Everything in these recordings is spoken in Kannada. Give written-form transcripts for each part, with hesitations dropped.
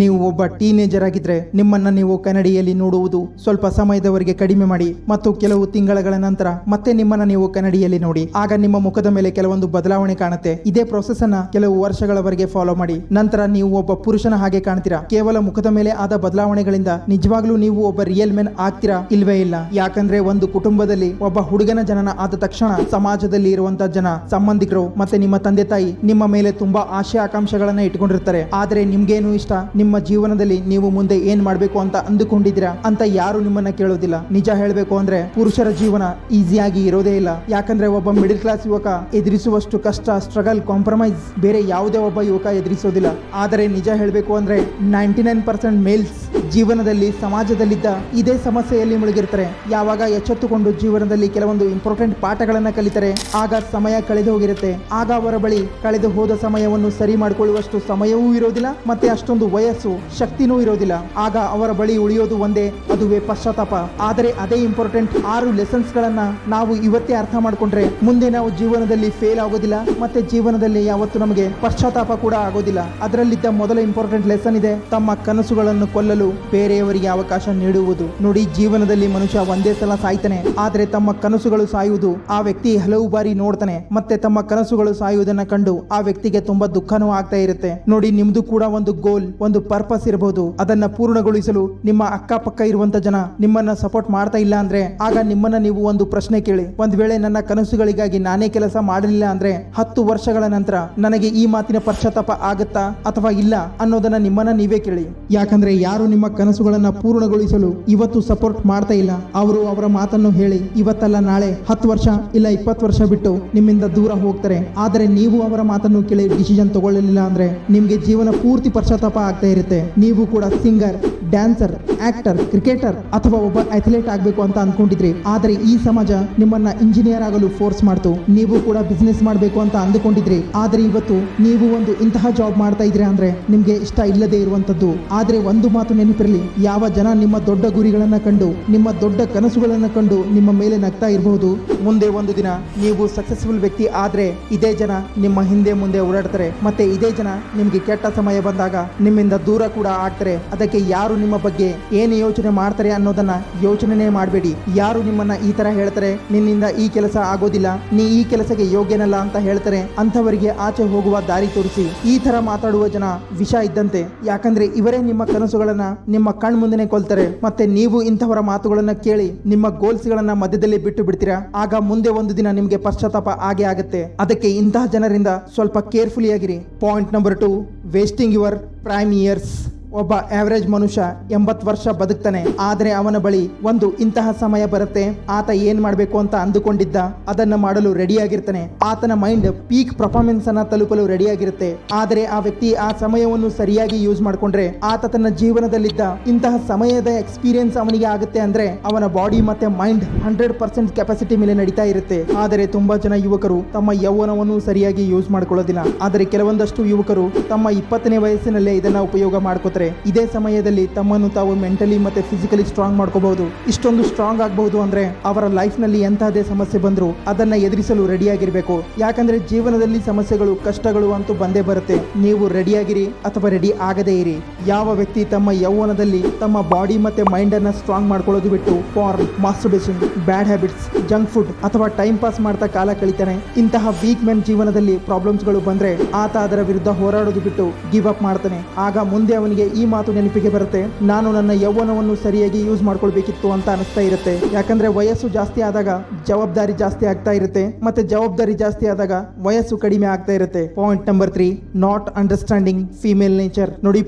ನೀವು ಒಬ್ಬ ಟೀನೇಜರ್ ಆಗಿದ್ರೆ ನಿಮ್ಮನ್ನ ನೀವು ಕನ್ನಡಿಯಲ್ಲಿ ನೋಡುವುದು ಸ್ವಲ್ಪ ಸಮಯದವರೆಗೆ ಕಡಿಮೆ ಮಾಡಿ ಮತ್ತು ಕೆಲವು ತಿಂಗಳ ನಂತರ ಮತ್ತೆ ನಿಮ್ಮನ್ನ ನೀವು ಕನ್ನಡಿಯಲ್ಲಿ ನೋಡಿ. ಆಗ ನಿಮ್ಮ ಮುಖದ ಮೇಲೆ ಕೆಲವೊಂದು ಬದಲಾವಣೆ ಕಾಣುತ್ತೆ. ಇದೇ ಪ್ರೊಸೆಸ್ ಅನ್ನ ಕೆಲವು ವರ್ಷಗಳವರೆಗೆ ಫಾಲೋ ಮಾಡಿ. ನಂತರ ನೀವು ಒಬ್ಬ ಪುರುಷನ ಹಾಗೆ ಕಾಣ್ತೀರಾ. ಕೇವಲ ಮುಖದ ಮೇಲೆ ಆದ ಬದಲಾವಣೆಗಳಿಂದ ನಿಜವಾಗ್ಲೂ ನೀವು ಒಬ್ಬ ರಿಯಲ್ ಮೆನ್ ಆಗ್ತೀರಾ? ಇಲ್ವೇ ಇಲ್ಲ. ಯಾಕಂದ್ರೆ ಒಂದು ಕುಟುಂಬದಲ್ಲಿ ಒಬ್ಬ ಹುಡುಗನ ಜನನ ಆದ ತಕ್ಷಣ ಸಮಾಜದಲ್ಲಿ ಇರುವಂತ ಜನ, ಸಂಬಂಧಿಕರು ಮತ್ತೆ ನಿಮ್ಮ ತಂದೆ ತಾಯಿ ನಿಮ್ಮ ಮೇಲೆ ತುಂಬಾ ಆಶೆ ಆಕಾಂಕ್ಷೆಗಳನ್ನ ಇಟ್ಕೊಂಡಿರ್ತಾರೆ. ಆದ್ರೆ ನಿಮ್ಗೇನು ಇಷ್ಟ, ನಿಮ್ಮ ಜೀವನದಲ್ಲಿ ನೀವು ಮುಂದೆ ಏನ್ ಮಾಡ್ಬೇಕು ಅಂತ ಅಂದುಕೊಂಡಿದ್ದೀರಾ ಅಂತ ಯಾರು ನಿಮ್ಮನ್ನ ಕೇಳೋದಿಲ್ಲ. ನಿಜ ಹೇಳ್ಬೇಕು ಅಂದ್ರೆ ಪುರುಷರ ಜೀವನ ಈಸಿಯಾಗಿ ಇರೋದೇ ಇಲ್ಲ. ಯಾಕಂದ್ರೆ ಒಬ್ಬ ಮಿಡಿಲ್ ಕ್ಲಾಸ್ ಯುವಕ ಎದುರಿಸುವಷ್ಟು ಕಷ್ಟ, ಸ್ಟ್ರಗಲ್, ಕಾಂಪ್ರಮೈಸ್ ಬೇರೆ ಯಾವುದೇ ಒಬ್ಬ ಯುವಕ ಎದುರಿಸೋದಿಲ್ಲ. ಆದರೆ ನಿಜ ಹೇಳ್ಬೇಕು ಅಂದ್ರೆ 99% ಮೇಲ್ಸ್ ಜೀವನದಲ್ಲಿ ಸಮಾಜದಲ್ಲಿದ್ದ ಇದೇ ಸಮಸ್ಯೆಯಲ್ಲಿ ಮುಳುಗಿರ್ತಾರೆ. ಯಾವಾಗ ಎಚ್ಚೆತ್ತುಕೊಂಡು ಜೀವನದಲ್ಲಿ ಕೆಲವೊಂದು ಇಂಪಾರ್ಟೆಂಟ್ ಪಾಠಗಳನ್ನ ಕಲಿತಾರೆ, ಆಗ ಸಮಯ ಕಳೆದು ಹೋಗಿರುತ್ತೆ. ಆಗ ಅವರ ಬಳಿ ಕಳೆದು ಹೋದ ಸಮಯವನ್ನು ಸರಿ ಮಾಡಿಕೊಳ್ಳುವಷ್ಟು ಸಮಯವೂ ಇರೋದಿಲ್ಲ, ಮತ್ತೆ ಅಷ್ಟೊಂದು ವಯಸ್ಸು, ಶಕ್ತಿನೂ ಇರೋದಿಲ್ಲ. ಆಗ ಅವರ ಬಳಿ ಉಳಿಯೋದು ಒಂದೇ, ಅದುವೇ ಪಶ್ಚಾತ್ತಾಪ. ಆದರೆ ಅದೇ ಇಂಪಾರ್ಟೆಂಟ್ 6 ಲೆಸನ್ಸ್ ಗಳನ್ನ ನಾವು ಇವತ್ತೇ ಅರ್ಥ ಮಾಡ್ಕೊಂಡ್ರೆ ಮುಂದೆ ನಾವು ಜೀವನದಲ್ಲಿ ಫೇಲ್ ಆಗೋದಿಲ್ಲ, ಮತ್ತೆ ಜೀವನದಲ್ಲಿ ಯಾವತ್ತು ನಮಗೆ ಪಶ್ಚಾತ್ತಾಪ ಕೂಡ ಆಗೋದಿಲ್ಲ. ಅದರಲ್ಲಿದ್ದ ಮೊದಲ ಇಂಪಾರ್ಟೆಂಟ್ ಲೆಸನ್ ಇದೆ, ತಮ್ಮ ಕನಸುಗಳನ್ನು ಕೊಲ್ಲಲು ಬೇರೆಯವರಿಗೆ ಅವಕಾಶ ನೀಡುವುದು. ನೋಡಿ, ಜೀವನದಲ್ಲಿ ಮನುಷ್ಯ ಒಂದೇ ಸಲ ಸಾಯ್ತಾನೆ, ಆದ್ರೆ ತಮ್ಮ ಕನಸುಗಳು ಸಾಯುವುದು ಆ ವ್ಯಕ್ತಿ ಹಲವು ಬಾರಿ ನೋಡ್ತಾನೆ. ಮತ್ತೆ ತಮ್ಮ ಕನಸುಗಳು ಸಾಯುವುದನ್ನ ಕಂಡು ಆ ವ್ಯಕ್ತಿಗೆ ತುಂಬಾ ದುಃಖನೂ ಆಗ್ತಾ ಇರುತ್ತೆ. ನೋಡಿ, ನಿಮ್ದು ಕೂಡ ಒಂದು ಗೋಲ್, ಒಂದು ಪರ್ಪಸ್ ಇರಬಹುದು. ಅದನ್ನ ಪೂರ್ಣಗೊಳಿಸಲು ನಿಮ್ಮ ಅಕ್ಕಪಕ್ಕ ಇರುವಂತ ಜನ ನಿಮ್ಮನ್ನ ಸಪೋರ್ಟ್ ಮಾಡ್ತಾ ಇಲ್ಲ ಅಂದ್ರೆ ಆಗ ನಿಮ್ಮನ್ನ ನೀವು ಒಂದು ಪ್ರಶ್ನೆ ಕೇಳಿ. ಒಂದ್ ವೇಳೆ ನನ್ನ ಕನಸುಗಳಿಗಾಗಿ ನಾನೇ ಕೆಲಸ ಮಾಡಲಿಲ್ಲ ಅಂದ್ರೆ 10 ವರ್ಷಗಳ ನಂತರ ನನಗೆ ಈ ಮಾತಿನ ಪಶ್ಚಾತ್ತಾಪ ಆಗುತ್ತಾ ಅಥವಾ ಇಲ್ಲ ಅನ್ನೋದನ್ನ ನಿಮ್ಮನ್ನ ನೀವೇ ಕೇಳಿ. ಯಾಕಂದ್ರೆ ಯಾರು ನಿಮ್ಮ ಕನಸುಗಳನ್ನ ಪೂರ್ಣಗೊಳಿಸಲು ಇವತ್ತು ಸಪೋರ್ಟ್ ಮಾಡ್ತಾ ಇಲ್ಲ, ಅವರು ಅವರ ಮಾತನ್ನು ಹೇಳಿ ಇವತ್ತಲ್ಲ ನಾಳೆ 10 ವರ್ಷ ಇಲ್ಲ 20 ವರ್ಷ ಬಿಟ್ಟು ನಿಮ್ಮಿಂದ ದೂರ ಹೋಗ್ತಾರೆ. ಆದರೆ ನೀವು ಅವರ ಮಾತನ್ನು ಕೇಳಿ ಡಿಸಿಷನ್ ತಗೊಳ್ಳಲಿಲ್ಲ ಅಂದ್ರೆ ನಿಮ್ಗೆ ಜೀವನ ಪೂರ್ತಿ ಪಶ್ಚಾತ್ತಾಪ ಆಗ್ತಾ ಇರುತ್ತೆ. ನೀವು ಕೂಡ ಸಿಂಗರ್, ಡ್ಯಾನ್ಸರ್, ಆಕ್ಟರ್, ಕ್ರಿಕೆಟರ್ ಅಥವಾ ಒಬ್ಬ ಅಥ್ಲೇಟ್ ಆಗ್ಬೇಕು ಅಂತ ಅನ್ಕೊಂಡಿದ್ರಿ. ಆದರೆ ಈ ಸಮಾಜ ನಿಮ್ಮನ್ನ ಇಂಜಿನಿಯರ್ ಆಗಲು ಫೋರ್ಸ್ ಮಾಡ್ತು. ನೀವು ಕೂಡ ಬಿಸ್ನೆಸ್ ಮಾಡಬೇಕು ಅಂತ ಅಂದುಕೊಂಡಿದ್ರಿ. ಆದ್ರೆ ಇವತ್ತು ನೀವು ಒಂದು ಇಂತಹ ಜಾಬ್ ಮಾಡ್ತಾ ಇದ್ರಿ ಅಂದ್ರೆ ನಿಮ್ಗೆ ಇಷ್ಟ ಇಲ್ಲದೆ ಇರುವಂತದ್ದು. ಆದ್ರೆ ಒಂದು ಮಾತು ನೆನಪಿರಲಿ, ಯಾವ ಜನ ನಿಮ್ಮ ದೊಡ್ಡ ಗುರಿಗಳನ್ನ ಕಂಡು, ನಿಮ್ಮ ದೊಡ್ಡ ಕನಸುಗಳನ್ನ ಕಂಡು ನಿಮ್ಮ ಮೇಲೆ ನಗ್ತಾ ಇರಬಹುದು, ಮುಂದೆ ಒಂದು ದಿನ ನೀವು ಸಕ್ಸಸ್ಫುಲ್ ವ್ಯಕ್ತಿ ಆದ್ರೆ ಇದೇ ಜನ ನಿಮ್ಮ ಹಿಂದೆ ಮುಂದೆ ಓಡಾಡ್ತಾರೆ. ಮತ್ತೆ ಇದೇ ಜನ ನಿಮ್ಗೆ ಕೆಟ್ಟ ಸಮಯ ಬಂದಾಗ ನಿಮ್ಮಿಂದ ದೂರ ಕೂಡ ಆಗ್ತಾರೆ. ಅದಕ್ಕೆ ಯಾರು ನಿಮ್ಮ ಬಗ್ಗೆ ಏನು ಯೋಚನೆ ಮಾಡ್ತಾರೆ ಅನ್ನೋದನ್ನ ಯೋಚನೆ ಮಾಡಬೇಡಿ. ಯಾರು ನಿಮ್ಮನ್ನ ಈ ತರ ಹೇಳ್ತಾರೆ, ನಿನ್ನಿಂದ ಈ ಕೆಲಸ ಆಗೋದಿಲ್ಲ, ನೀ ಈ ಕೆಲಸಕ್ಕೆ ಯೋಗ್ಯನಲ್ಲ ಅಂತ ಹೇಳ್ತಾರೆ, ಅಂಥವರಿಗೆ ಆಚೆ ಹೋಗುವ ದಾರಿ ತೋರಿಸಿ. ಈ ತರ ಮಾತಾಡುವ ಜನ ವಿಷ ಇದ್ದಂತೆ. ಯಾಕಂದ್ರೆ ಇವರೇ ನಿಮ್ಮ ಕನಸುಗಳನ್ನ ನಿಮ್ಮ ಕಣ್ ಮುಂದೆನೆ ಕೊಲ್ತಾರೆ. ಮತ್ತೆ ನೀವು ಇಂಥವರ ಮಾತುಗಳನ್ನ ಕೇಳಿ ನಿಮ್ಮ ಗೋಲ್ಸ್ ಗಳನ್ನ ಮಧ್ಯದಲ್ಲಿ ಬಿಟ್ಟು ಬಿಡ್ತೀರಾ. ಆಗ ಮುಂದೆ ಒಂದು ದಿನ ನಿಮ್ಗೆ ಪಶ್ಚಾತ್ತಾಪ ಆಗೇ ಆಗುತ್ತೆ. ಅದಕ್ಕೆ ಇಂತಹ ಜನರಿಂದ ಸ್ವಲ್ಪ ಕೇರ್ಫುಲಿ ಆಗಿರಿ. Point number 2, wasting your prime years. ಒಬ್ಬ ಆವರೇಜ್ ಮನುಷ್ಯ 80 ವರ್ಷ ಬದುಕ್ತಾನೆ. ಆದ್ರೆ ಅವನ ಬಳಿ ಒಂದು ಇಂತಹ ಸಮಯ ಬರುತ್ತೆ, ಆತ ಏನ್ ಮಾಡ್ಬೇಕು ಅಂತ ಅಂದುಕೊಂಡಿದ್ದ ಅದನ್ನ ಮಾಡಲು ರೆಡಿ ಆಗಿರ್ತಾನೆ. ಆತನ ಮೈಂಡ್ ಪೀಕ್ ಪರ್ಫಾರ್ಮೆನ್ಸ್ ಅನ್ನ ತಲುಪಲು ರೆಡಿ ಆಗಿರುತ್ತೆ. ಆದ್ರೆ ಆ ವ್ಯಕ್ತಿ ಆ ಸಮಯವನ್ನು ಸರಿಯಾಗಿ ಯೂಸ್ ಮಾಡ್ಕೊಂಡ್ರೆ ಆತ ತನ್ನ ಜೀವನದಲ್ಲಿದ್ದ ಇಂತಹ ಸಮಯದ ಎಕ್ಸ್ಪೀರಿಯನ್ಸ್ ಅವನಿಗೆ ಆಗುತ್ತೆ. ಅಂದ್ರೆ ಅವನ ಬಾಡಿ ಮತ್ತೆ ಮೈಂಡ್ 100% ಕೆಪಾಸಿಟಿ ಮೇಲೆ ನಡೀತಾ ಇರುತ್ತೆ. ಆದರೆ ತುಂಬಾ ಜನ ಯುವಕರು ತಮ್ಮ ಯೌವನವನ್ನು ಸರಿಯಾಗಿ ಯೂಸ್ ಮಾಡ್ಕೊಳ್ಳೋದಿಲ್ಲ. ಆದರೆ ಕೆಲವೊಂದಷ್ಟು ಯುವಕರು ತಮ್ಮ 20ನೇ ವಯಸ್ಸಿನಲ್ಲೇ ಇದನ್ನ ಉಪಯೋಗ ಮಾಡ್ಕೋತಾರೆ. ಇದೇ ಸಮಯದಲ್ಲಿ ತಮ್ಮನ್ನು ತಾವು ಮೆಂಟಲಿ ಮತ್ತೆ ಫಿಸಿಕಲಿ ಸ್ಟ್ರಾಂಗ್ ಮಾಡ್ಕೋಬಹುದು. ಇಷ್ಟೊಂದು ಸ್ಟ್ರಾಂಗ್ ಆಗಬಹುದು ಅಂದ್ರೆ ಅವರ ಲೈಫ್ ನಲ್ಲಿ ಎಂತಹದೇ ಸಮಸ್ಯೆ ಬಂದ್ರು ಅದನ್ನ ಎದುರಿಸಲು ರೆಡಿಯಾಗಿರ್ಬೇಕು. ಯಾಕಂದ್ರೆ ಜೀವನದಲ್ಲಿ ಸಮಸ್ಯೆಗಳು, ಕಷ್ಟಗಳು ಅಂತೂ ಬಂದೇ ಬರುತ್ತೆ. ನೀವು ರೆಡಿಯಾಗಿರಿ ಅಥವಾ ರೆಡಿ ಆಗದೇ ಇರಿ. ಯಾವ ವ್ಯಕ್ತಿ ತಮ್ಮ ಯೌವನದಲ್ಲಿ ತಮ್ಮ ಬಾಡಿ ಮತ್ತೆ ಮೈಂಡ್ ಅನ್ನ ಸ್ಟ್ರಾಂಗ್ ಮಾಡ್ಕೊಳ್ಳೋದು ಬಿಟ್ಟು ಫಾರ್ಮ್, masturbation, bad habits, junk food ಅಥವಾ ಟೈಮ್ ಪಾಸ್ ಮಾಡ್ತಾ ಕಾಲ ಕಳೀತಾನೆ, ಇಂತಹ ವೀಕ್ ಮೆನ್ ಜೀವನದಲ್ಲಿ ಪ್ರಾಬ್ಲಮ್ಸ್ ಗಳು ಬಂದ್ರೆ ಆತ ಅದರ ವಿರುದ್ಧ ಹೋರಾಡೋದು ಬಿಟ್ಟು ಗಿವ್ ಅಪ್ ಮಾಡ್ತಾನೆ. ಆಗ ಮುಂದೆ ಅವನಿಗೆ ಈ ಮಾತು ನೆನಪಿಗೆ ಬರುತ್ತೆ, ನಾನು ನನ್ನ ಯೌವನವನ್ನು ಸರಿಯಾಗಿ ಯೂಸ್ ಮಾಡ್ಕೊಳ್ಬೇಕಿತ್ತು ಅಂತ ಅನಿಸ್ತಾ ಇರುತ್ತೆ. ಯಾಕಂದ್ರೆ ವಯಸ್ಸು ಜಾಸ್ತಿ ಆದಾಗ ಜವಾಬ್ದಾರಿ ಜಾಸ್ತಿ ಆಗ್ತಾ ಇರುತ್ತೆ, ಮತ್ತೆ ಜವಾಬ್ದಾರಿ ಜಾಸ್ತಿ ಆದಾಗ ವಯಸ್ಸು ಕಡಿಮೆ ಆಗ್ತಾ ಇರುತ್ತೆ. Point number 3, not understanding female nature. ನೋಡಿ,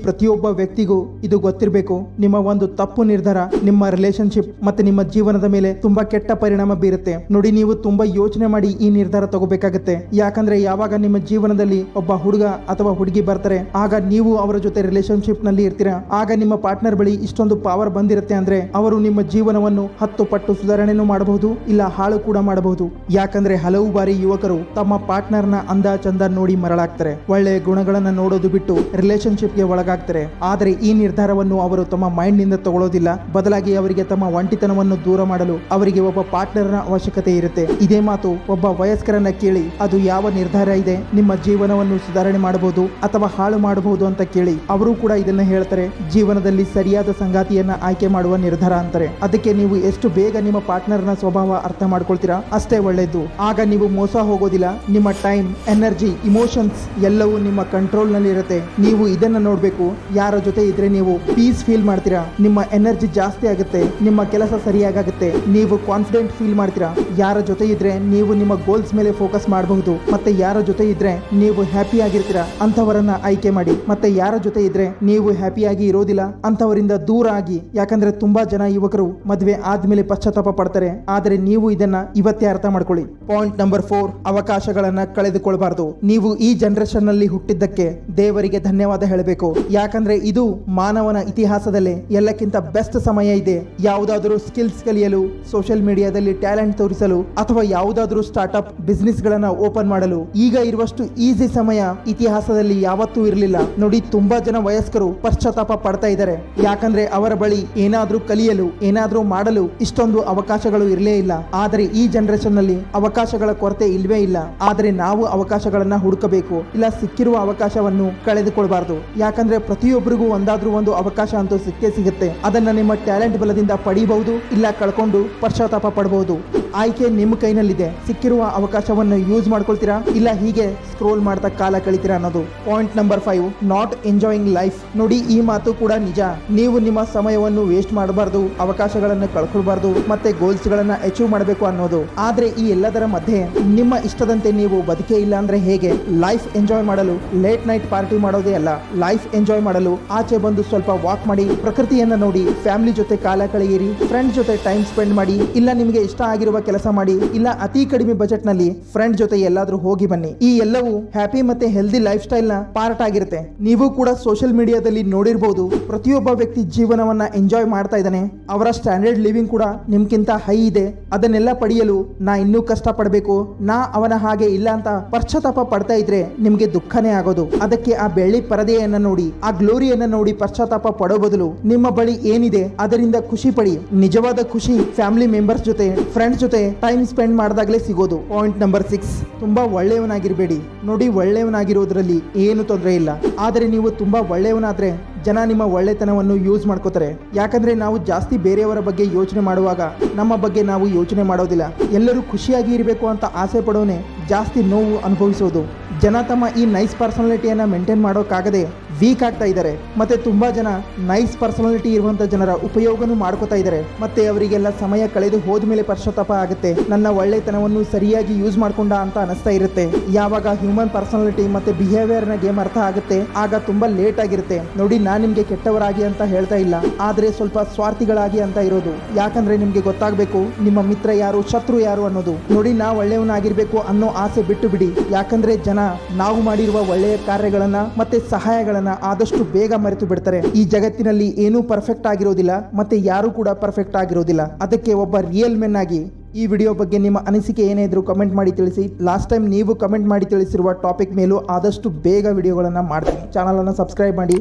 ಪ್ರತಿಯೊಬ್ಬ ವ್ಯಕ್ತಿಗೂ ಇದು ಗೊತ್ತಿರಬೇಕು. ನಿಮ್ಮ ಒಂದು ತಪ್ಪು ನಿರ್ಧಾರ ನಿಮ್ಮ ರಿಲೇಶನ್ಶಿಪ್ ಮತ್ತೆ ನಿಮ್ಮ ಜೀವನದ ಮೇಲೆ ತುಂಬಾ ಕೆಟ್ಟ ಪರಿಣಾಮ ಬೀರುತ್ತೆ. ನೋಡಿ, ನೀವು ತುಂಬಾ ಯೋಚನೆ ಮಾಡಿ ಈ ನಿರ್ಧಾರ ತಗೋಬೇಕಾಗುತ್ತೆ. ಯಾಕಂದ್ರೆ ಯಾವಾಗ ನಿಮ್ಮ ಜೀವನದಲ್ಲಿ ಒಬ್ಬ ಹುಡುಗ ಅಥವಾ ಹುಡುಗಿ ಬರ್ತಾರೆ, ಆಗ ನೀವು ಅವರ ಜೊತೆ ರಿಲೇಶನ್ಶಿಪ್ ನಲ್ಲಿ ಇರ್ತೀರಾ. ಆಗ ನಿಮ್ಮ ಪಾರ್ಟ್ನರ್ ಬಳಿ ಇಷ್ಟೊಂದು ಪವರ್ ಬಂದಿರುತ್ತೆ ಅಂದ್ರೆ ಅವರು ನಿಮ್ಮ ಜೀವನವನ್ನು 10 ಪಟ್ಟು ಸುಧಾರಣೆನೂ ಮಾಡಬಹುದು, ಇಲ್ಲ ಹಾಳು ಕೂಡ ಮಾಡಬಹುದು. ಯಾಕಂದ್ರೆ ಹಲವು ಬಾರಿ ಯುವಕರು ತಮ್ಮ ಪಾರ್ಟ್ನರ್ ನ ಅಂದ ಚಂದ ನೋಡಿ ಮರಳಾಗ್ತಾರೆ. ಒಳ್ಳೆ ಗುಣಗಳನ್ನ ನೋಡೋದು ಬಿಟ್ಟು ರಿಲೇಶನ್ಶಿಪ್ ಗೆ ಒಳಗಾಗ್ತಾರೆ. ಆದರೆ ಈ ನಿರ್ಧಾರವನ್ನು ಅವರು ತಮ್ಮ ಮೈಂಡ್ ನಿಂದ ತಗೊಳ್ಳೋದಿಲ್ಲ. ಬದಲಾಗಿ ಅವರಿಗೆ ತಮ್ಮ ಒಂಟಿತನವನ್ನು ದೂರ ಮಾಡಲು ಅವರಿಗೆ ಒಬ್ಬ ಪಾರ್ಟ್ನರ್ ನ ಅವಶ್ಯಕತೆ ಇರುತ್ತೆ. ಇದೇ ಮಾತು ಒಬ್ಬ ವಯಸ್ಕರನ್ನ ಕೇಳಿ, ಅದು ಯಾವ ನಿರ್ಧಾರ ಇದೆ, ನಿಮ್ಮ ಜೀವನವನ್ನು ಸುಧಾರಣೆ ಮಾಡಬಹುದು ಅಥವಾ ಹಾಳು ಮಾಡಬಹುದು ಅಂತ ಕೇಳಿ, ಅವರು ಕೂಡ ಇದನ್ನ ಹೇಳ್ತಾರೆ, ಜೀವನದಲ್ಲಿ ಸರಿಯಾದ ಸಂಗಾತಿಯನ್ನ ಆಯ್ಕೆ ಮಾಡುವ ನಿರ್ಧಾರ ಅಂತಾರೆ. ಅದಕ್ಕೆ ನೀವು ಎಷ್ಟು ಬೇಗ ನಿಮ್ಮ ಪಾರ್ಟ್ನರ್ನ ಸ್ವಭಾವ ಅರ್ಥ ಮಾಡ್ಕೊಳ್ತೀರಾ ಅಷ್ಟೇ ಒಳ್ಳೆಯದು. ಆಗ ನೀವು ಮೋಸ ಹೋಗೋದಿಲ್ಲ. ನಿಮ್ಮ ಟೈಮ್, ಎನರ್ಜಿ, ಇಮೋಷನ್ಸ್ ಎಲ್ಲವೂ ನಿಮ್ಮ ಕಂಟ್ರೋಲ್ ನಲ್ಲಿ ಇರುತ್ತೆ. ನೀವು ಇದನ್ನ ನೋಡ್ಬೇಕು. ಯಾರ ಜೊತೆ ಇದ್ರೆ ನೀವು ಪೀಸ್ ಫೀಲ್ ಮಾಡ್ತೀರಾ, ನಿಮ್ಮ ಎನರ್ಜಿ ಜಾಸ್ತಿ ಆಗುತ್ತೆ, ನಿಮ್ಮ ಕೆಲಸ ಸರಿಯಾಗುತ್ತೆ, ನೀವು ಕಾನ್ಫಿಡೆಂಟ್ ಫೀಲ್ ಮಾಡ್ತೀರಾ. ಯಾರ ಜೊತೆ ಇದ್ರೆ ನೀವು ನಿಮ್ಮ ಗೋಲ್ಸ್ ಮೇಲೆ ಫೋಕಸ್ ಮಾಡಬಹುದು. ಮತ್ತೆ ಯಾರ ಜೊತೆ ಇದ್ರೆ ನೀವು ಹ್ಯಾಪಿ ಆಗಿರ್ತೀರಾ ಅಂತವರನ್ನ ಆಯ್ಕೆ ಮಾಡಿ. ಮತ್ತೆ ಯಾರ ಜೊತೆ ಇದ್ರೆ ನೀವು ಹ್ಯಾಪಿಯಾಗಿ ಇರೋದಿಲ್ಲ ಅಂತವರಿಂದ ದೂರ ಆಗಿ. ಯಾಕಂದ್ರೆ ತುಂಬಾ ಜನ ಯುವಕರು ಮದುವೆ ಆದ್ಮೇಲೆ ಪಶ್ಚಾತ್ತಾಪ ಪಡ್ತಾರೆ. ಆದ್ರೆ ನೀವು ಇದನ್ನ ಇವತ್ತೇ ಅರ್ಥ ಮಾಡ್ಕೊಳ್ಳಿ. ಪಾಯಿಂಟ್ ನಂಬರ್ 4, ಅವಕಾಶಗಳನ್ನ ಕಳೆದುಕೊಳ್ಬಾರ್ದು. ನೀವು ಈ ಜನರೇಷನ್ ನಲ್ಲಿ ಹುಟ್ಟಿದ್ದಕ್ಕೆ ದೇವರಿಗೆ ಧನ್ಯವಾದ ಹೇಳಬೇಕು. ಯಾಕಂದ್ರೆ ಇದು ಮಾನವನ ಇತಿಹಾಸದಲ್ಲೇ ಎಲ್ಲಕ್ಕಿಂತ ಬೆಸ್ಟ್ ಸಮಯ ಇದೆ. ಯಾವುದಾದರೂ ಸ್ಕಿಲ್ಸ್ ಕಲಿಯಲು, ಸೋಷಿಯಲ್ ಮೀಡಿಯಾದಲ್ಲಿ ಟ್ಯಾಲೆಂಟ್ ತೋರಿಸಲು, ಅಥವಾ ಯಾವುದಾದರೂ ಸ್ಟಾರ್ಟ್ಅಪ್ ಬಿಸ್ನೆಸ್ ಗಳನ್ನ ಓಪನ್ ಮಾಡಲು ಈಗ ಇರುವಷ್ಟು ಈಸಿ ಸಮಯ ಇತಿಹಾಸದಲ್ಲಿ ಯಾವತ್ತೂ ಇರಲಿಲ್ಲ. ನೋಡಿ, ತುಂಬಾ ಜನ ವಯಸ್ಕರು ಪಶ್ಚಾತ್ತಾಪ ಪಡ್ತಾ ಇದ್ದಾರೆ. ಯಾಕಂದ್ರೆ ಅವರ ಬಳಿ ಏನಾದ್ರೂ ಕಲಿಯಲು, ಏನಾದ್ರೂ ಮಾಡಲು ಇಷ್ಟೊಂದು ಅವಕಾಶಗಳು ಇರಲೇ ಇಲ್ಲ. ಆದರೆ ಈ ಜನರೇಷನ್ ನಲ್ಲಿ ಅವಕಾಶಗಳ ಕೊರತೆ ಇಲ್ವೇ ಇಲ್ಲ. ಆದರೆ ನಾವು ಅವಕಾಶಗಳನ್ನ ಹುಡುಕಬೇಕು. ಇಲ್ಲ, ಸಿಕ್ಕಿರುವ ಅವಕಾಶವನ್ನು ಕಳೆದುಕೊಳ್ಬಾರ್ದು. ಯಾಕಂದ್ರೆ ಪ್ರತಿಯೊಬ್ಬರಿಗೂ ಒಂದಾದ್ರೂ ಒಂದು ಅವಕಾಶ ಅಂತೂ ಸಿಕ್ಕೇ ಸಿಗುತ್ತೆ. ಅದನ್ನ ನಿಮ್ಮ ಟ್ಯಾಲೆಂಟ್ ಬಲದಿಂದ ಪಡಿಬಹುದು, ಇಲ್ಲ ಕಳ್ಕೊಂಡು ಪಶ್ಚಾತ್ತಾಪ ಪಡಬಹುದು. ಆಯ್ಕೆ ನಿಮ್ಮ ಕೈನಲ್ಲಿದೆ. ಸಿಕ್ಕಿರುವ ಅವಕಾಶವನ್ನು ಯೂಸ್ ಮಾಡ್ಕೊಳ್ತೀರಾ, ಇಲ್ಲ ಹೀಗೆ ಸ್ಕ್ರೋಲ್ ಮಾಡ್ತಾ ಕಾಲ ಕಳಿತೀರಾ ಅನ್ನೋದು. Point number 5, not enjoying life. ನೋಡಿ, ಈ ಮಾತು ಕೂಡ ನಿಜ. ನೀವು ನಿಮ್ಮ ಸಮಯವನ್ನು ವೇಸ್ಟ್ ಮಾಡಬಾರ್ದು, ಅವಕಾಶಗಳನ್ನು ಕಳ್ಕೊಳ್ಬಾರ್ದು, ಮತ್ತೆ ಗೋಲ್ಸ್ ಗಳನ್ನ ಅಚೀವ್ ಮಾಡಬೇಕು ಅನ್ನೋದು. ಆದ್ರೆ ಈ ಎಲ್ಲದರ ಮಧ್ಯೆ ನಿಮ್ಮ ಇಷ್ಟದಂತೆ ನೀವು ಬದುಕೇ ಇಲ್ಲ ಅಂದ್ರೆ ಹೇಗೆ? ಲೈಫ್ ಎಂಜಾಯ್ ಮಾಡಲು ಲೇಟ್ ನೈಟ್ ಪಾರ್ಟಿ ಮಾಡೋದೇ ಅಲ್ಲ. ಲೈಫ್ ಎಂಜಾಯ್ ಮಾಡಲು ಆಚೆ ಬಂದು ಸ್ವಲ್ಪ ವಾಕ್ ಮಾಡಿ, ಪ್ರಕೃತಿಯನ್ನ ನೋಡಿ, ಫ್ಯಾಮಿಲಿ ಜೊತೆ ಕಾಲ ಕಳೆಯಿರಿ, ಫ್ರೆಂಡ್ಸ್ ಜೊತೆ ಟೈಮ್ ಸ್ಪೆಂಡ್ ಮಾಡಿ, ಇಲ್ಲ ನಿಮಗೆ ಇಷ್ಟ ಆಗಿರುವ ಕೆಲಸ ಮಾಡಿ, ಇಲ್ಲ ಅತಿ ಕಡಿಮೆ ಬಜೆಟ್ ನಲ್ಲಿ ಫ್ರೆಂಡ್ ಜೊತೆ ಎಲ್ಲಾದ್ರೂ ಹೋಗಿ ಬನ್ನಿ. ಈ ಎಲ್ಲವೂ ಹ್ಯಾಪಿ ಮತ್ತೆ ಹೆಲ್ದಿ ಲೈಫ್ ಸ್ಟೈಲ್ ನ ಪಾರ್ಟ್ ಆಗಿರುತ್ತೆ. ನೀವು ಕೂಡ ಸೋಷಿಯಲ್ ಮೀಡಿಯಾದಲ್ಲಿ ನೋಡಿರಬಹುದು, ಪ್ರತಿಯೊಬ್ಬ ವ್ಯಕ್ತಿ ಜೀವನವನ್ನ ಎಂಜಾಯ್ ಮಾಡ್ತಾ ಇದ್ದಾನೆ. ಅವರ ಸ್ಟ್ಯಾಂಡರ್ಡ್ ಲಿವಿಂಗ್ ಕೂಡ ನಿಮ್ಗಿಂತ ಹೈ ಇದೆ. ಅದನ್ನೆಲ್ಲ ಪಡೆಯಲು ನಾ ಇನ್ನೂ ಕಷ್ಟ ಪಡಬೇಕು, ನಾ ಅವನ ಹಾಗೆ ಇಲ್ಲ ಅಂತ ಪಶ್ಚಾತ್ತಾಪ ಪಡ್ತಾ ಇದ್ರೆ ನಿಮ್ಗೆ ದುಃಖನೇ ಆಗೋದು. ಅದಕ್ಕೆ ಆ ಬೆಳ್ಳಿ ಪರದೆಯನ್ನ ನೋಡಿ, ಆ ಗ್ಲೋರಿಯನ್ನ ನೋಡಿ ಪಶ್ಚಾತ್ತಾಪ ಪಡೋ ಬದಲು ನಿಮ್ಮ ಬಳಿ ಏನಿದೆ ಅದರಿಂದ ಖುಷಿ ಪಡಿ. ನಿಜವಾದ ಖುಷಿ ಫ್ಯಾಮಿಲಿ ಮೆಂಬರ್ಸ್ ಜೊತೆ, ಫ್ರೆಂಡ್ಸ್ ಜೊತೆ ಟೈಮ್ ಸ್ಪೆಂಡ್ ಮಾಡಿದಾಗಲೇ ಸಿಗೋದು. ಪಾಯಿಂಟ್ ನಂಬರ್ 6, ತುಂಬಾ ಒಳ್ಳೆಯವನಾಗಿರ್ಬೇಡಿ. ನೋಡಿ, ಒಳ್ಳೆಯವನಾಗಿರೋದ್ರಲ್ಲಿ ಏನು ತೊಂದರೆ ಇಲ್ಲ. ಆದರೆ ನೀವು ತುಂಬಾ ಒಳ್ಳೆಯವನಾದ್ರೆ ಜನ ನಿಮ್ಮ ಒಳ್ಳೆತನವನ್ನು ಯೂಸ್ ಮಾಡ್ಕೋತಾರೆ. ಯಾಕಂದ್ರೆ ನಾವು ಜಾಸ್ತಿ ಬೇರೆಯವರ ಬಗ್ಗೆ ಯೋಚನೆ ಮಾಡುವಾಗ ನಮ್ಮ ಬಗ್ಗೆ ನಾವು ಯೋಚನೆ ಮಾಡೋದಿಲ್ಲ. ಎಲ್ಲರೂ ಖುಷಿಯಾಗಿ ಇರಬೇಕು ಅಂತ ಆಸೆ ಪಡೋನೆ ಜಾಸ್ತಿ ನೋವು ಅನುಭವಿಸೋದು. ಜನ ತಮ್ಮ ಈ ನೈಸ್ ಪರ್ಸನಾಲಿಟಿಯನ್ನ ಮೇಂಟೈನ್ ಮಾಡೋಕ್ಕಾಗದೆ ವೀಕ್ ಆಗ್ತಾ ಇದ್ದಾರೆ. ಮತ್ತೆ ತುಂಬಾ ಜನ ನೈಸ್ ಪರ್ಸನಾಲಿಟಿ ಇರುವಂತ ಜನರ ಉಪಯೋಗನೂ ಮಾಡ್ಕೋತಾ ಇದ್ದಾರೆ. ಮತ್ತೆ ಅವರಿಗೆಲ್ಲ ಸಮಯ ಕಳೆದು ಹೋದ್ಮೇಲೆ ಪಶ್ಚಾತ್ತಾಪ ಆಗುತ್ತೆ, ನನ್ನ ಒಳ್ಳೆತನವನ್ನು ಸರಿಯಾಗಿ ಯೂಸ್ ಮಾಡ್ಕೊಂಡ ಅಂತ ಅನಿಸ್ತಾ ಇರುತ್ತೆ. ಯಾವಾಗ ಹ್ಯೂಮನ್ ಪರ್ಸನಾಲಿಟಿ ಮತ್ತೆ ಬಿಹೇವಿಯರ್ ನ ಗೇಮ್ ಅರ್ಥ ಆಗುತ್ತೆ, ಆಗ ತುಂಬಾ ಲೇಟ್ ಆಗಿರುತ್ತೆ. ನೋಡಿ, ನಾನ್ ನಿಮ್ಗೆ ಕೆಟ್ಟವರಾಗಿ ಅಂತ ಹೇಳ್ತಾ ಇಲ್ಲ, ಆದ್ರೆ ಸ್ವಲ್ಪ ಸ್ವಾರ್ಥಿಗಳಾಗಿ ಅಂತ ಇರೋದು. ಯಾಕಂದ್ರೆ ನಿಮ್ಗೆ ಗೊತ್ತಾಗಬೇಕು ನಿಮ್ಮ ಮಿತ್ರ ಯಾರು, ಶತ್ರು ಯಾರು ಅನ್ನೋದು. ನೋಡಿ, ನಾ ಒಳ್ಳೆಯವನಾಗಿರ್ಬೇಕು ಅನ್ನೋ ಆಸೆ ಬಿಟ್ಟು ಬಿಡಿ. ಯಾಕಂದ್ರೆ ಜನ ನಾವು ಮಾಡಿರುವ ಒಳ್ಳೆಯ ಕಾರ್ಯಗಳನ್ನ ಮತ್ತೆ ಸಹಾಯಗಳನ್ನ ಆದಷ್ಟು ಬೇಗ ಮರೆತು ಬಿಡ್ತಾರೆ. ಈ ಜಗತ್ತಿನಲ್ಲಿ ಏನೂ ಪರ್ಫೆಕ್ಟ್ ಆಗಿರೋದಿಲ್ಲ, ಮತ್ತೆ ಯಾರು ಕೂಡ ಪರ್ಫೆಕ್ಟ್ ಆಗಿರೋದಿಲ್ಲ. ಅದಕ್ಕೆ ಒಬ್ಬ ರಿಯಲ್ ಮೆನ್ ಆಗಿ ಈ ವಿಡಿಯೋ ಬಗ್ಗೆ ನಿಮ್ಮ ಅನಿಸಿಕೆ ಏನೇ ಇದ್ರೂ ಕಮೆಂಟ್ ಮಾಡಿ ತಿಳಿಸಿ. ಲಾಸ್ಟ್ ಟೈಮ್ ನೀವು ಕಮೆಂಟ್ ಮಾಡಿ ತಿಳಿಸಿರುವ ಟಾಪಿಕ್ ಮೇಲೂ ಆದಷ್ಟು ಬೇಗ ವಿಡಿಯೋಗಳನ್ನು ಮಾಡ್ತೀನಿ. ಚಾನಲನ್ನು ಸಬ್ಸ್ಕ್ರೈಬ್ ಮಾಡಿ.